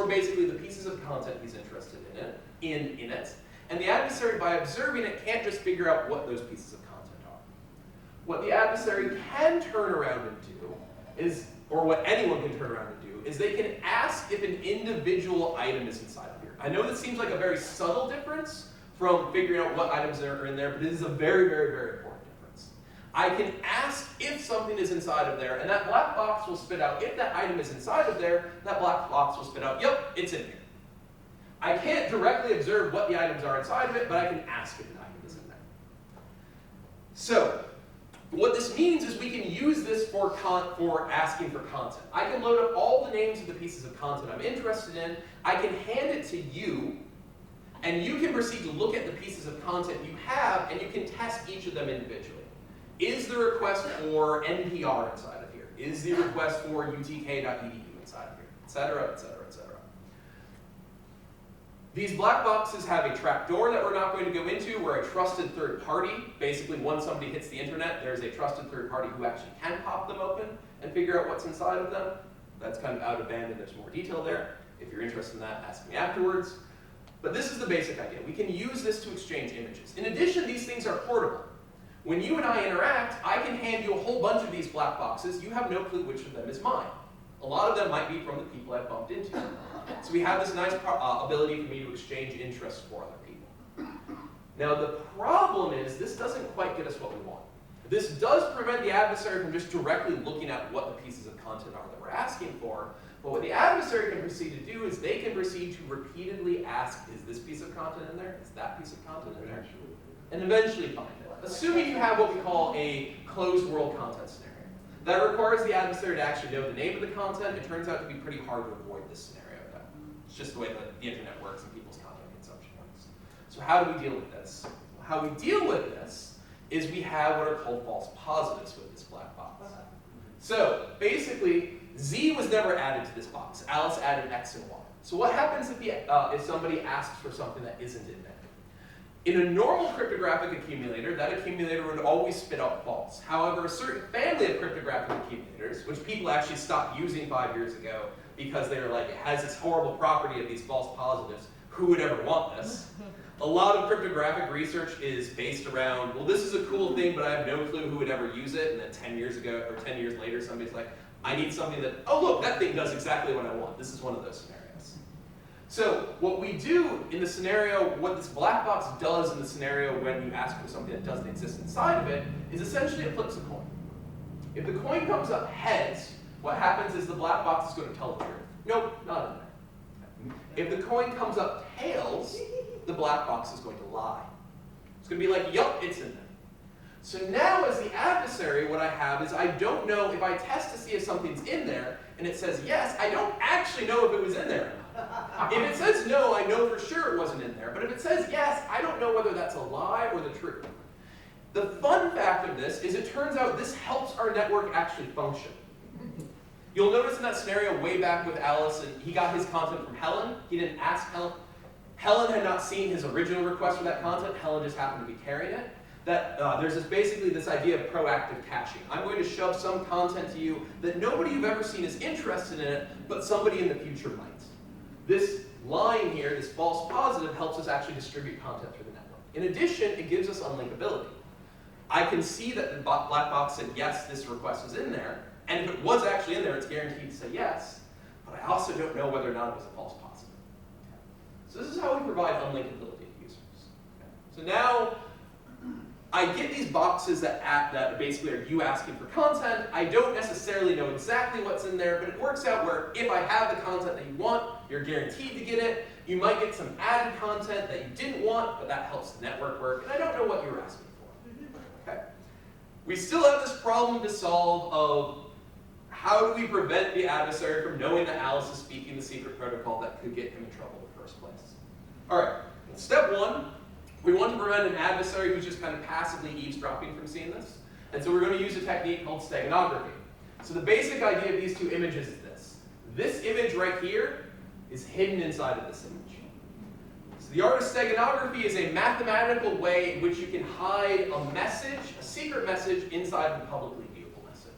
basically the pieces of content he's interested in it. And the adversary, by observing it, can't just figure out what those pieces of content are. What the adversary can turn around and do is, or what anyone can turn around and do, is they can ask if an individual item is inside of here. I know this seems like a very subtle difference from figuring out what items are in there, but it is a very, very, very important difference. I can ask if something is inside of there, and that black box will spit out, if that item is inside of there, that black box will spit out, yep, it's in here. I can't directly observe what the items are inside of it, but I can ask if an item is in there. So, what this means is we can use this for asking for content. I can load up all the names of the pieces of content I'm interested in, I can hand it to you, and you can proceed to look at the pieces of content you have, and you can test each of them individually. Is the request for NPR inside of here? Is the request for utk.edu inside of here? Etc., etc., etc. These black boxes have a trapdoor that we're not going to go into, where a trusted third party, basically once somebody hits the internet, there's a trusted third party who actually can pop them open and figure out what's inside of them. That's kind of out of band and there's more detail there. If you're interested in that, ask me afterwards. But this is the basic idea. We can use this to exchange images. In addition, these things are portable. When you and I interact, I can hand you a whole bunch of these black boxes. You have no clue which of them is mine. A lot of them might be from the people I've bumped into. So we have this nice ability for me to exchange interests for other people. Now the problem is this doesn't quite get us what we want. This does prevent the adversary from just directly looking at what the pieces of content are that we're asking for. But what the adversary can proceed to do is they can proceed to repeatedly ask, is this piece of content in there? Is that piece of content in there? And eventually find it. Assuming you have what we call a closed world content scenario. That requires the adversary to actually know the name of the content. It turns out to be pretty hard to avoid this scenario. It's just the way that the internet works and people's content consumption works. So how do we deal with this? How we deal with this is we have what are called false positives with this black box. So basically, Z was never added to this box. Alice added X and Y. So what happens if somebody asks for something that isn't in there? In a normal cryptographic accumulator, that accumulator would always spit out false. However, a certain family of cryptographic accumulators, which people actually stopped using 5 years ago because they were like, it has this horrible property of these false positives, who would ever want this? A lot of cryptographic research is based around, well, this is a cool thing, but I have no clue who would ever use it, and then 10 years ago, or 10 years later, somebody's like, I need something that, oh look, that thing does exactly what I want. This is one of those scenarios. So what we do in the scenario, what this black box does in the scenario when you ask for something that doesn't exist inside of it, is essentially it flips a coin. If the coin comes up heads, what happens is the black box is going to tell the truth. Nope, not in there. If the coin comes up tails, the black box is going to lie. It's going to be like, yup, it's in there. So now as the adversary, what I have is I don't know if I test to see if something's in there, and it says yes, I don't actually know if it was in there. If it says no, I know for sure it wasn't in there. But if it says yes, I don't know whether that's a lie or the truth. The fun fact of this is it turns out this helps our network actually function. You'll notice in that scenario way back with Alice, and he got his content from Helen. He didn't ask Helen. Helen had not seen his original request for that content. Helen just happened to be carrying it. That there's basically this idea of proactive caching. I'm going to shove some content to you that nobody you've ever seen is interested in it, but somebody in the future might. This line here, this false positive, helps us actually distribute content through the network. In addition, it gives us unlinkability. I can see that the black box said, yes, this request is in there, and if it was actually in there, it's guaranteed to say yes, but I also don't know whether or not it was a false positive. So this is how we provide unlinkability to users. So now, I get these boxes that basically are you asking for content. I don't necessarily know exactly what's in there, but it works out where if I have the content that you want, you're guaranteed to get it. You might get some added content that you didn't want, but that helps the network work, and I don't know what you're asking for. Okay? We still have this problem to solve of how do we prevent the adversary from knowing that Alice is speaking the secret protocol that could get him in trouble in the first place. All right, step one. We want to prevent an adversary who's just kind of passively eavesdropping from seeing this. And so we're going to use a technique called steganography. So the basic idea of these two images is this. This image right here is hidden inside of this image. So the art of steganography is a mathematical way in which you can hide a message, a secret message, inside of a publicly viewable message.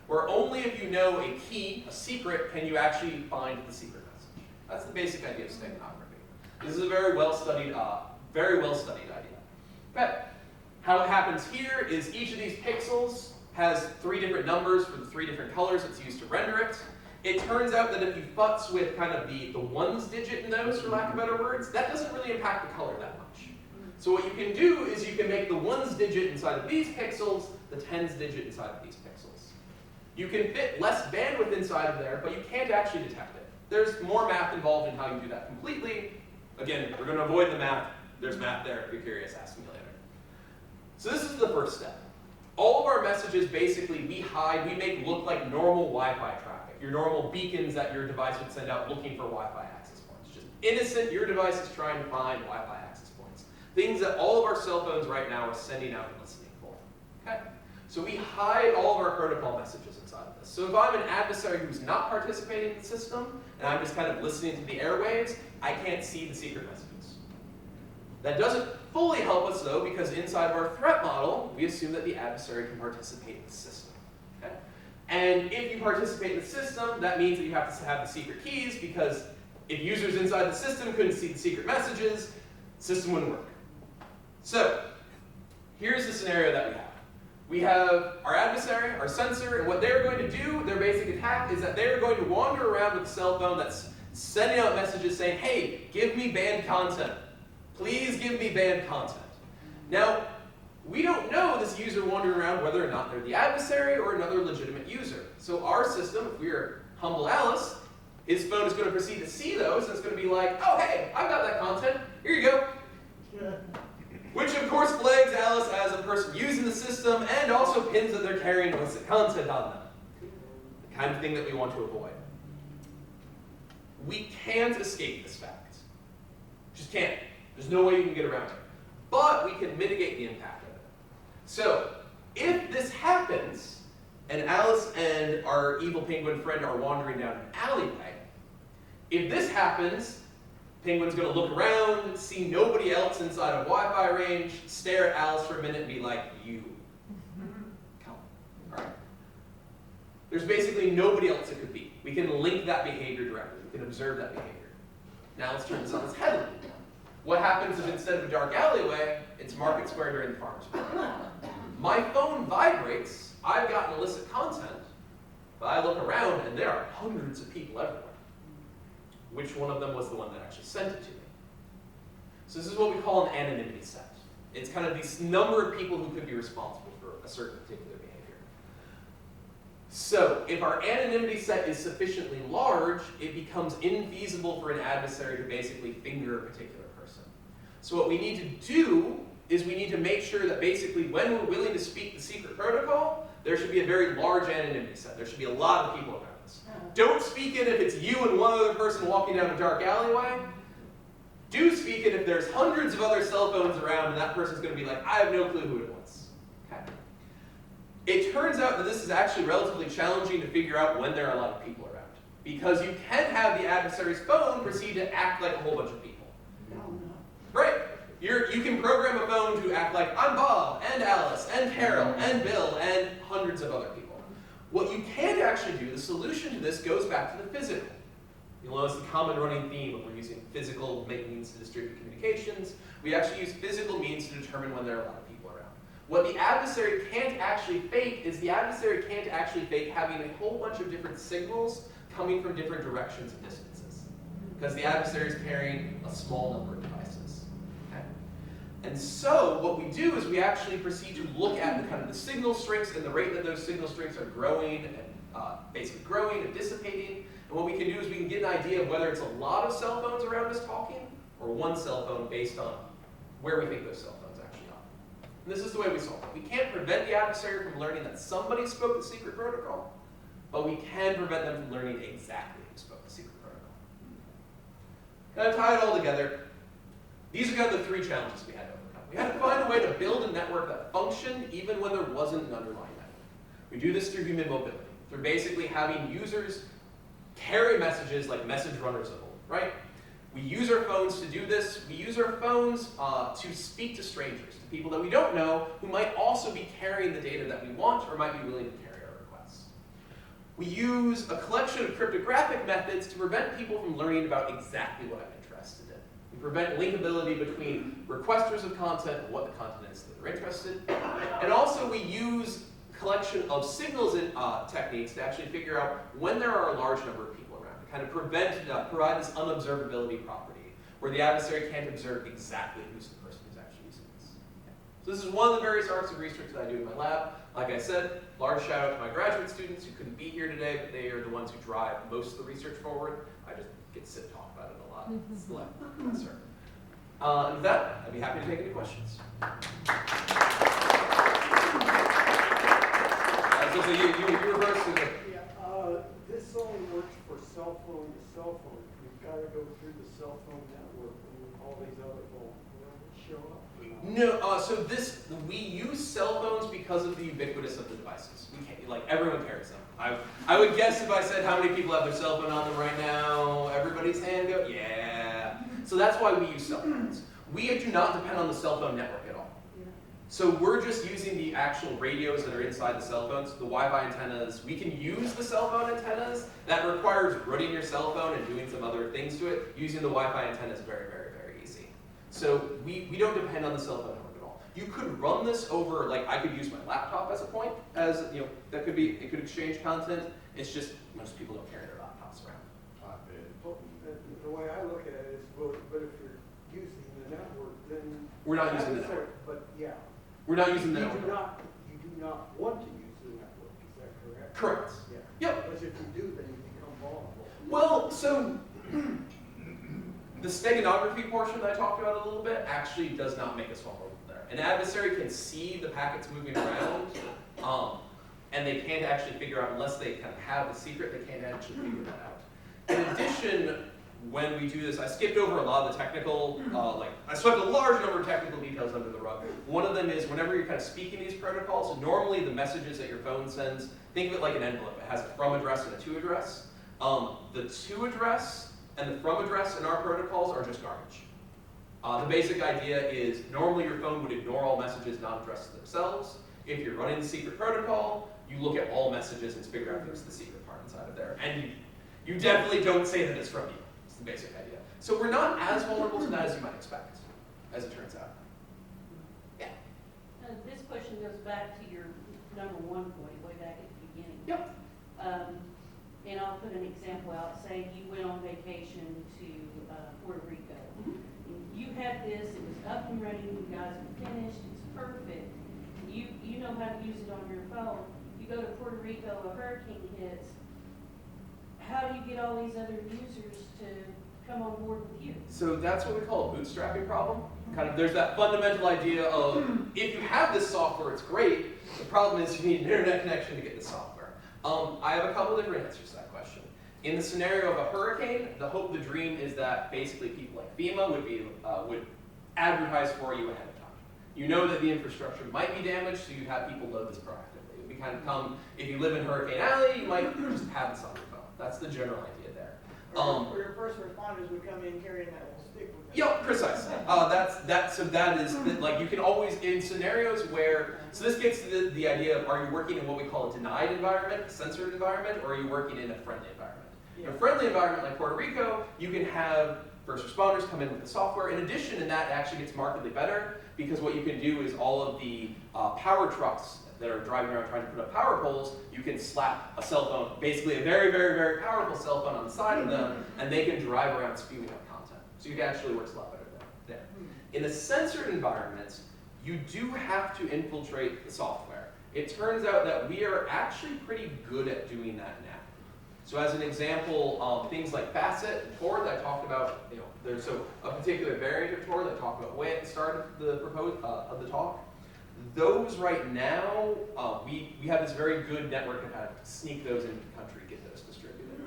Where only if you know a key, a secret, can you actually find the secret message. That's the basic idea of steganography. This is a very well-studied idea. Okay. How it happens here is each of these pixels has 3 different numbers for the 3 different colors it's used to render it. It turns out that if you futz with kind of the ones digit in those, for lack of better words, that doesn't really impact the color that much. So what you can do is you can make the ones digit inside of these pixels, the tens digit inside of these pixels. You can fit less bandwidth inside of there, but you can't actually detect it. There's more math involved in how you do that completely. Again, we're going to avoid the math. There's math there if you're curious, ask me later. So this is the first step. All of our messages, basically, we hide, we make look like normal Wi-Fi traffic. Your normal beacons that your device would send out looking for Wi-Fi access points. Just innocent, your device is trying to find Wi-Fi access points. Things that all of our cell phones right now are sending out and listening for. Okay? So we hide all of our protocol messages inside of this. So if I'm an adversary who's not participating in the system, and I'm just kind of listening to the airwaves, I can't see the secret messages. That doesn't fully help us, though, because inside of our threat model, we assume that the adversary can participate in the system. Okay? And if you participate in the system, that means that you have to have the secret keys, because if users inside the system couldn't see the secret messages, the system wouldn't work. So, here's the scenario that we have. We have our adversary, our censor, and what they're going to do, their basic attack, is that they're going to wander around with a cell phone that's sending out messages saying, hey, give me banned content. Please give me banned content. Now, we don't know this user wandering around whether or not they're the adversary or another legitimate user. So our system, if we're humble Alice, his phone is going to proceed to see those, and it's going to be like, oh, hey, I've got that content. Here you go. Which, of course, flags Alice as a person using the system and also pins that they're carrying illicit content on them. The kind of thing that we want to avoid. We can't escape this fact. Just can't. There's no way you can get around it. But we can mitigate the impact of it. So, if this happens, and Alice and our evil penguin friend are wandering down an alleyway, if this happens, Penguin's going to look around, see nobody else inside of Wi-Fi range, stare at Alice for a minute and be like, you. Come. All right. There's basically nobody else it could be. We can link that behavior directly. We can observe that behavior. Now let's turn this on its head a little bit. What happens if instead of a dark alleyway, it's Market Square during the farmer's market? My phone vibrates, I've gotten illicit content, But I look around and there are hundreds of people everywhere. Which one of them was the one that actually sent it to me? So this is what we call an anonymity set. It's kind of this number of people who could be responsible for a certain particular behavior. So if our anonymity set is sufficiently large, it becomes infeasible for an adversary to basically finger a particular person. So what we need to do is we need to make sure that basically when we're willing to speak the secret protocol, there should be a very large anonymity set. There should be a lot of people around us. Don't speak it if it's you and one other person walking down a dark alleyway. Do speak it if there's hundreds of other cell phones around and that person's going to be like, I have no clue who it was. Okay. It turns out that this is actually relatively challenging to figure out when there are a lot of people around. Because you can have the adversary's phone proceed to act like a whole bunch of people. Right? You can program a phone to act like, I'm Bob, and Alice, and Carol, and Bill, and hundreds of other people. What you can't actually do, the solution to this goes back to the physical. You'll notice the common running theme of we're using physical means to distribute communications. We actually use physical means to determine when there are a lot of people around. What the adversary can't actually fake is the adversary can't actually fake having a whole bunch of different signals coming from different directions and distances. Because the adversary is carrying a small number of devices. Okay? And so what we do is we actually proceed to look at the kind of the signal strengths and the rate that those signal strengths are growing and basically growing and dissipating. And what we can do is we can get an idea of whether it's a lot of cell phones around us talking or one cell phone based on where we think those cell phones actually are. And this is the way we solve it. We can't prevent the adversary from learning that somebody spoke the secret protocol, but we can prevent them from learning exactly who spoke the secret protocol. Kind of tie it all together. These are kind of the three challenges we had to overcome. We had to find a way to build a network that functioned even when there wasn't an underlying network. We do this through human mobility, through basically having users carry messages like message runners of old, right? We use our phones to do this. We use our phones to speak to strangers, to people that we don't know, who might also be carrying the data that we want or might be willing to carry our requests. We use a collection of cryptographic methods to prevent people from learning about exactly what I'm interested in. We prevent linkability between requesters of content and what the content is that they're interested in. And also we use collection of signals and techniques to actually figure out when there are a large number of people around, to kind of provide this unobservability property, where the adversary can't observe exactly who's the person who's actually using this. So this is one of the various arcs of research that I do in my lab. Like I said, large shout out to my graduate students who couldn't be here today, but they are the ones who drive most of the research forward. I just get to sit and talk about it a lot. It's the lab professor. And with that, I'd be happy to take any questions. So you reverse to the... Yeah, this only works for cell phone to cell phone. You've got to go through the cell phone network and all these other phones. Will it show up? No, so we use cell phones because of the ubiquitous of the devices. We can't, like, everyone carries them. I would guess if I said how many people have their cell phone on them right now, everybody's hand go, yeah. So that's why we use cell phones. We do not depend on the cell phone network at all. So we're just using the actual radios that are inside the cell phones, the Wi-Fi antennas. We can use the cell phone antennas. That requires running your cell phone and doing some other things to it. Using the Wi-Fi antenna is very, very, very easy. So we don't depend on the cell phone network at all. You could run this over, like I could use my laptop as a point, as that could be, it could exchange content. It's just most people don't carry their laptops around. Well, the way I look at it is, well, but if you're using the network, then We're not using the network. But yeah, We're not using the you network. do not want to use the network. Is that correct? Correct. Yeah. Yep. Because if you do, then you become vulnerable. Well, so the steganography portion that I talked about a little bit actually does not make us vulnerable there. An adversary can see the packets moving around, and they can't actually figure out, unless they kind of have the secret, they can't actually figure that out. In addition, when we do this, I skipped over a lot of the technical, I swept a large number of technical details under the rug. One of them is whenever you're kind of speaking these protocols, normally the messages that your phone sends, think of it like an envelope. It has a from address and a to address. The to address and the from address in our protocols are just garbage. The basic idea is normally your phone would ignore all messages not addressed to themselves. If you're running the secret protocol, you look at all messages and figure out who's the secret part inside of there. And you definitely don't say that it's from you. It's the basic idea. So we're not as vulnerable to that as you might expect, as it turns out. Yeah. This question goes back to your number one point, way back at the beginning. Yep. And I'll put an example out, say you went on vacation to Puerto Rico. You had this, it was up and running, you guys were finished, it's perfect. You know how to use it on your phone. You go to Puerto Rico, a hurricane hits. How do you get all these other users to come on board with you? So that's what we call a bootstrapping problem. Kind of, there's that fundamental idea of if you have this software, it's great. The problem is you need an internet connection to get the software. I have a couple different answers to that question. In the scenario of a hurricane, the hope, the dream is that basically people like FEMA would advertise for you ahead of time. You know that the infrastructure might be damaged, so you have people load this proactively. It would be kind of come, if you live in Hurricane Alley, you might just have this on your phone. That's the general idea there. Or your first responders would come in carrying that little stick with them. Yep, precisely. So that is, like, you can always, in scenarios where, so this gets to the idea of, are you working in what we call a denied environment, a censored environment, or are you working in a friendly environment? Yeah. In a friendly environment like Puerto Rico, you can have first responders come in with the software. In addition, and that actually gets markedly better, because what you can do is all of the power trucks that are driving around trying to put up power poles, you can slap a cell phone, basically a very, very, very powerful cell phone on the side of them, and they can drive around spewing out content. So it actually works a lot better there. In a censored environment, you do have to infiltrate the software. It turns out that we are actually pretty good at doing that now. So as an example, things like Facet and Tor that I talked about, there's a particular variant of Tor that I talked about way at the start of the talk. Those right now, we have this very good network of how to sneak those into the country, get those distributed.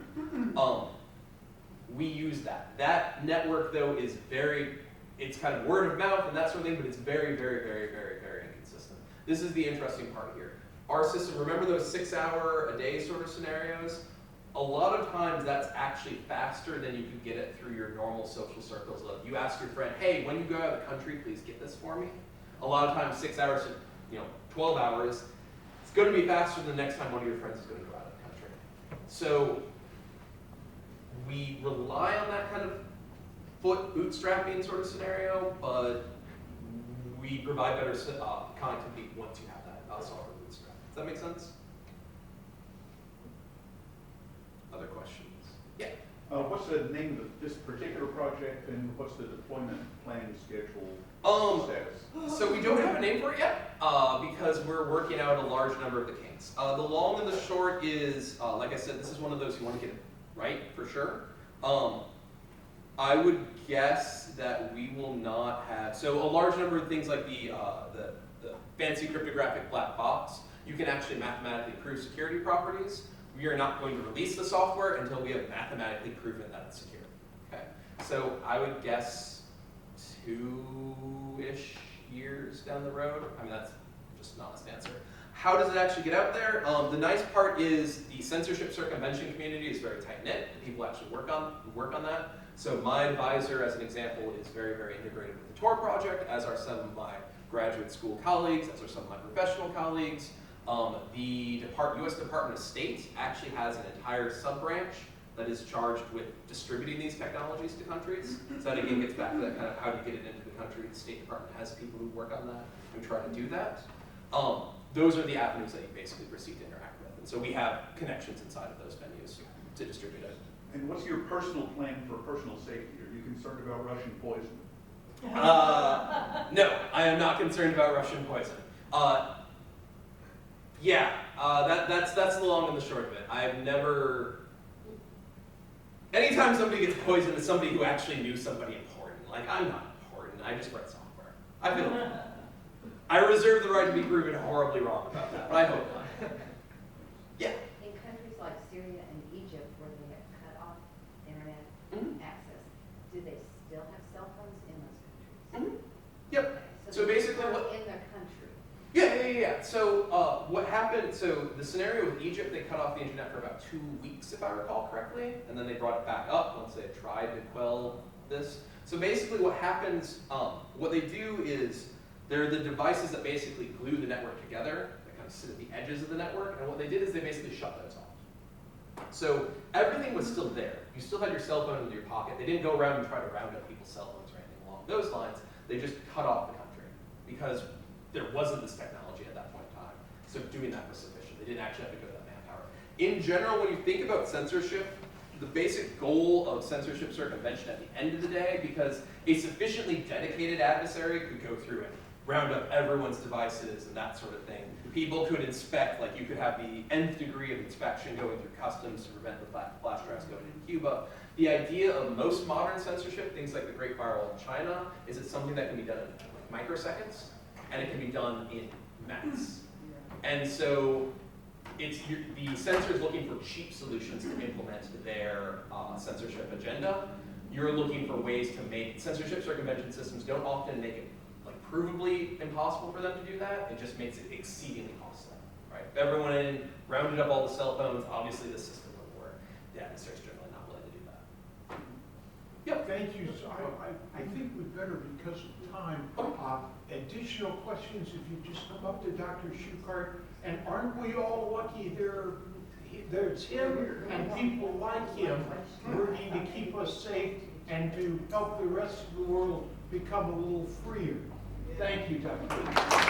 We use that. That network, though, is it's kind of word of mouth and that sort of thing, but it's very, very, very, very, very inconsistent. This is the interesting part here. Our system, remember those 6-hour-a-day sort of scenarios? A lot of times that's actually faster than you can get it through your normal social circles. You ask your friend, hey, when you go out of the country, please get this for me. A lot of times 6 hours to 12 hours, it's going to be faster than the next time one of your friends is going to go out of the country. So we rely on that kind of foot bootstrapping sort of scenario, but we provide better connectivity once you have that software bootstrap. Does that make sense? Other questions? Yeah. What's the name of this particular project, and what's the deployment plan schedule status? So we don't have a name for it yet, because we're working out a large number of the kinks. The long and the short is, like I said, this is one of those you want to get it right for sure. I would guess that we will not have, so a large number of things like the fancy cryptographic black box, you can actually mathematically prove security properties. We are not going to release the software until we have mathematically proven that it's secure. Okay, so I would guess 2-ish years down the road. I mean, that's just an honest answer. How does it actually get out there? The nice part is the censorship circumvention community is very tight-knit. People actually work on that. So my advisor, as an example, is very, very integrated with the Tor project, as are some of my graduate school colleagues, as are some of my professional colleagues. The US Department of State actually has an entire sub-branch that is charged with distributing these technologies to countries. So that again gets back to that kind of how do you get it into the country. The State Department has people who work on that, who try to do that. Those are the avenues that you basically proceed to interact with. And so we have connections inside of those venues to distribute it. And what's your personal plan for personal safety? Are you concerned about Russian poison? No, I am not concerned about Russian poison. That's the long and the short of it. I've never. Anytime somebody gets poisoned, it's somebody who actually knew somebody important. Like, I'm not important. I just write software. I feel. I reserve the right to be proven horribly wrong about that, but I hope not. Yeah. In countries like Syria and Egypt, where they have cut off internet access, do they still have cell phones in those countries? Yep. So they basically work what- in their country. Yeah. So what happened, so the scenario with Egypt, they cut off the internet for about 2 weeks, if I recall correctly, and then they brought it back up once they had tried to quell this. So basically what happens, what they do is, they're the devices that basically glue the network together, that kind of sit at the edges of the network, and what they did is they basically shut those off. So everything was still there. You still had your cell phone in your pocket. They didn't go around and try to round up people's cell phones or anything along those lines. They just cut off the country because there wasn't this technology at that point in time. So doing that was sufficient. They didn't actually have to go to that manpower. In general, when you think about censorship, the basic goal of censorship circumvention at the end of the day, because a sufficiently dedicated adversary could go through and round up everyone's devices and that sort of thing. People could inspect, like you could have the nth degree of inspection going through customs to prevent the flash drives going into Cuba. The idea of most modern censorship, things like the Great Firewall in China, is it's something that can be done in like microseconds, and it can be done in mass. And so the censor is looking for cheap solutions to implement their censorship agenda. You're looking for ways to make censorship circumvention systems don't often make it like provably impossible for them to do that. It just makes it exceedingly costly, right? If everyone in rounded up all the cell phones, obviously the system would work. The adversary's generally not willing to do that. Yep. Thank you. So I think we better, because of time, additional questions, if you just come up to Dr. Schuchard. And aren't we all lucky there's him and people like him working to keep us safe and to help the rest of the world become a little freer. Thank you, Dr.